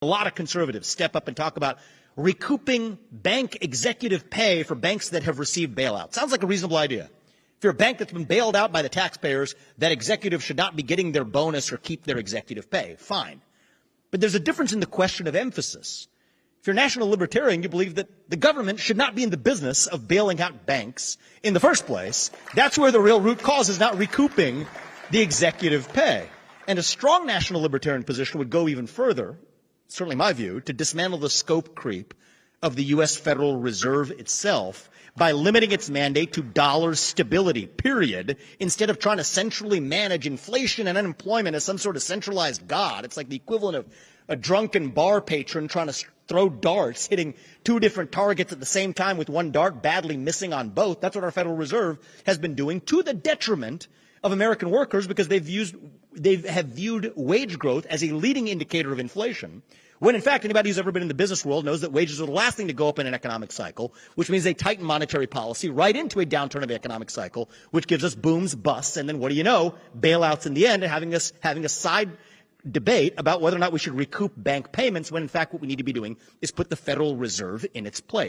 A lot of conservatives step up and talk about recouping bank executive pay for banks that have received bailouts. Sounds like a reasonable idea. If you're a bank that's been bailed out by the taxpayers, that executive should not be getting their bonus or keep their executive pay. Fine. But there's a difference in the question of emphasis. If you're a national libertarian, you believe that the government should not be in the business of bailing out banks in the first place. That's where the real root cause is, not recouping the executive pay. And a strong national libertarian position would go even further, certainly my view, to dismantle the scope creep of the U.S. Federal Reserve itself by limiting its mandate to dollar stability, period, instead of trying to centrally manage inflation and unemployment as some sort of centralized god. It's like the equivalent of a drunken bar patron trying to throw darts, hitting two different targets at the same time with one dart badly missing on both. That's what our Federal Reserve has been doing, to the detriment of American workers, because they have viewed wage growth as a leading indicator of inflation, when in fact anybody who's ever been in the business world knows that wages are the last thing to go up in an economic cycle, which means they tighten monetary policy right into a downturn of the economic cycle, which gives us booms, busts, and then what do you know, bailouts in the end, and having a side debate about whether or not we should recoup bank payments, when in fact what we need to be doing is put the Federal Reserve in its place.